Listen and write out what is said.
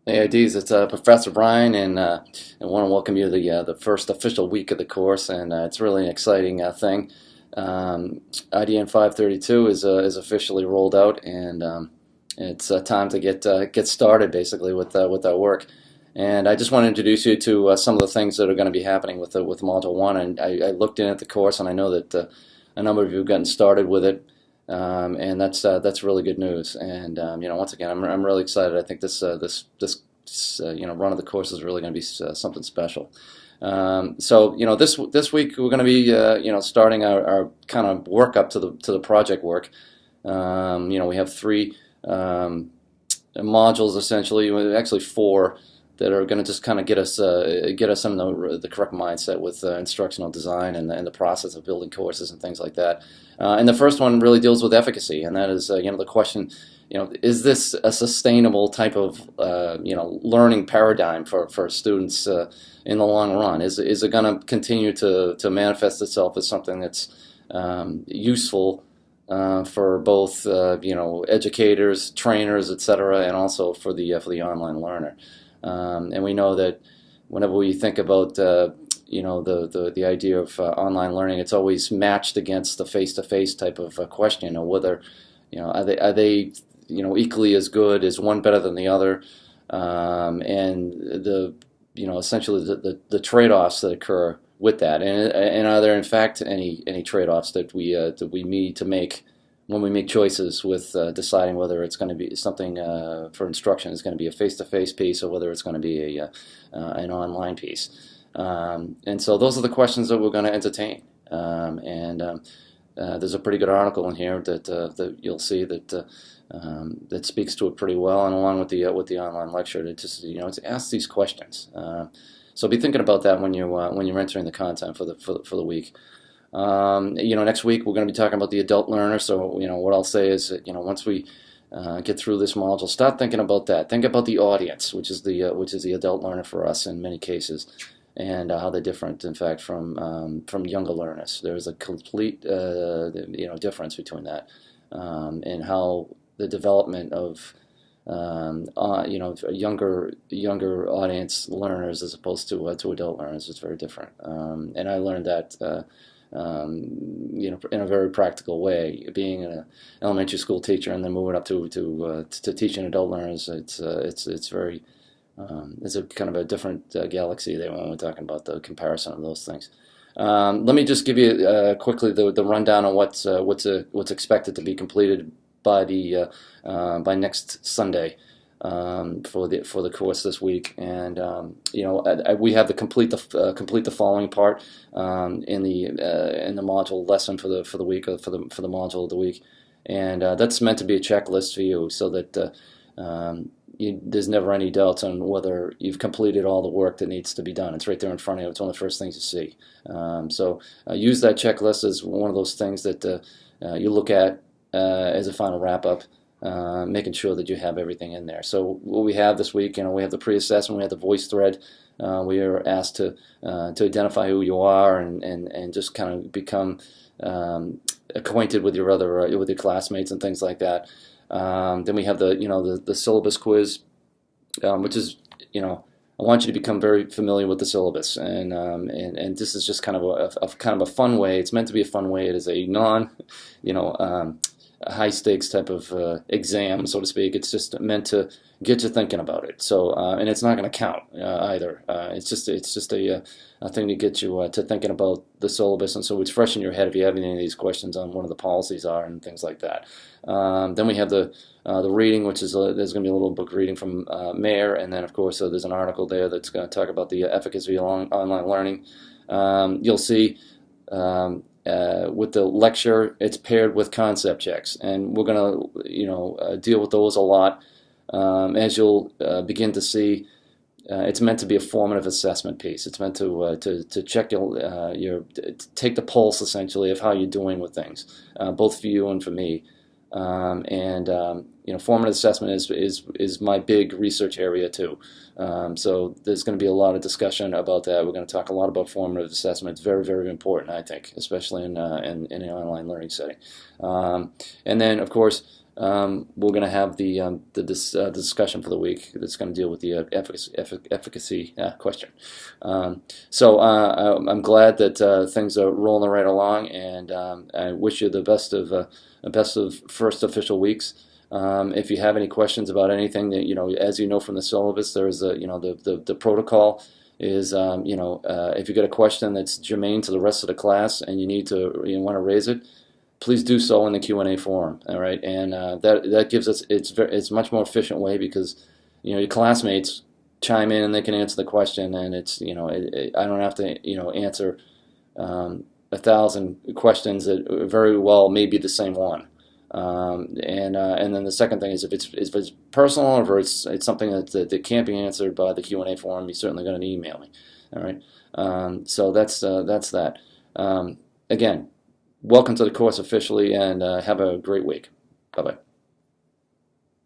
Hey, IDs, it's Professor Brian, and I want to welcome you to the first official week of the course, and it's really an exciting thing. IDN 532 is officially rolled out, and it's time to get started basically with our work. And I just want to introduce you to some of the things that are going to be happening with Module 1. And I looked in at the course, and I know that a number of you have gotten started with it. And that's really good news. And once again, I'm really excited. I think this run of the course is really going to be something special. This week we're going to be starting our kind of work up to the project work. We have three modules essentially, actually four, that are going to just kind of get us in the correct mindset with instructional design and the process of building courses and things like that. And the first one really deals with efficacy, and that is the question, is this a sustainable type of learning paradigm for students in the long run? Is it going to continue to manifest itself as something that's useful for both educators, trainers, etc., and also for the online learner? And we know that whenever we think about the idea of online learning, it's always matched against the face-to-face type of question, or whether are they equally as good, is one better than the other, and essentially the trade-offs that occur with that, and are there in fact any trade-offs that we need to make when we make choices with deciding whether it's going to be something for instruction is going to be a face-to-face piece, or whether it's going to be an online piece. And so those are the questions that we're going to entertain. There's a pretty good article in here that you'll see that speaks to it pretty well, and along with the online lecture, to ask these questions. So be thinking about that when you're entering the content for the week. Next week we're going to be talking about the adult learner. So what I'll say is that once we get through this module, start thinking about that. Think about the audience, which is the adult learner for us in many cases, and how they're different, in fact, from younger learners. There's a complete difference between that, and how the development of younger audience learners as opposed to adult learners is very different. And I learned that. In a very practical way, being an elementary school teacher and then moving up to teaching adult learners, it's very it's a kind of a different galaxy there when we're talking about the comparison of those things. Let me just give you quickly the rundown on what's expected to be completed by next Sunday. For the course this week, and we have the complete the following part in the module lesson for the week, or for the module of the week, and that's meant to be a checklist for you, so that there's never any doubts on whether you've completed all the work that needs to be done. It's right there in front of you. It's one of the first things you see. So use that checklist as one of those things that you look at as a final wrap-up. Making sure that you have everything in there. So what we have this week, we have the pre-assessment, we have the voice thread. We are asked to identify who you are and just kind of become acquainted with your with your classmates and things like that. Then we have the syllabus quiz, which is I want you to become very familiar with the syllabus, and this is just kind of a fun way. It's meant to be a fun way. It is a a high stakes type of exam, so to speak. It's just meant to get you thinking about it. So, and it's not going to count either. It's just a thing to get you to thinking about the syllabus, and so it's fresh in your head if you have any of these questions on what the policies are and things like that. Then we have the reading, which is there's going to be a little book reading from Mayer, and then of course there's an article there that's going to talk about the efficacy of online learning. You'll see. With the lecture, it's paired with concept checks, and we're going to deal with those a lot. As you'll begin to see, it's meant to be a formative assessment piece. It's meant to check to take the pulse essentially of how you're doing with things, both for you and for me. Formative assessment is my big research area too. So there's going to be a lot of discussion about that. We're going to talk a lot about formative assessment. It's very, very important, I think, especially in an online learning setting. And then, of course, we're going to have the discussion for the week that's going to deal with the efficacy question. I'm glad that things are rolling right along, and I wish you the best of first official weeks. If you have any questions about anything that, as you know from the syllabus, there's the protocol is, if you get a question that's germane to the rest of the class and you want to raise it, please do so in the Q&A forum. All right, and that gives us it's much more efficient way, because your classmates chime in and they can answer the question, and it's I don't have to answer 1,000 questions that very well may be the same one. And then the second thing is, if it's personal, or if it's something that can't be answered by the Q&A forum, you're certainly going to email me. All right. So that's that. Again, welcome to the course officially, and have a great week. Bye bye.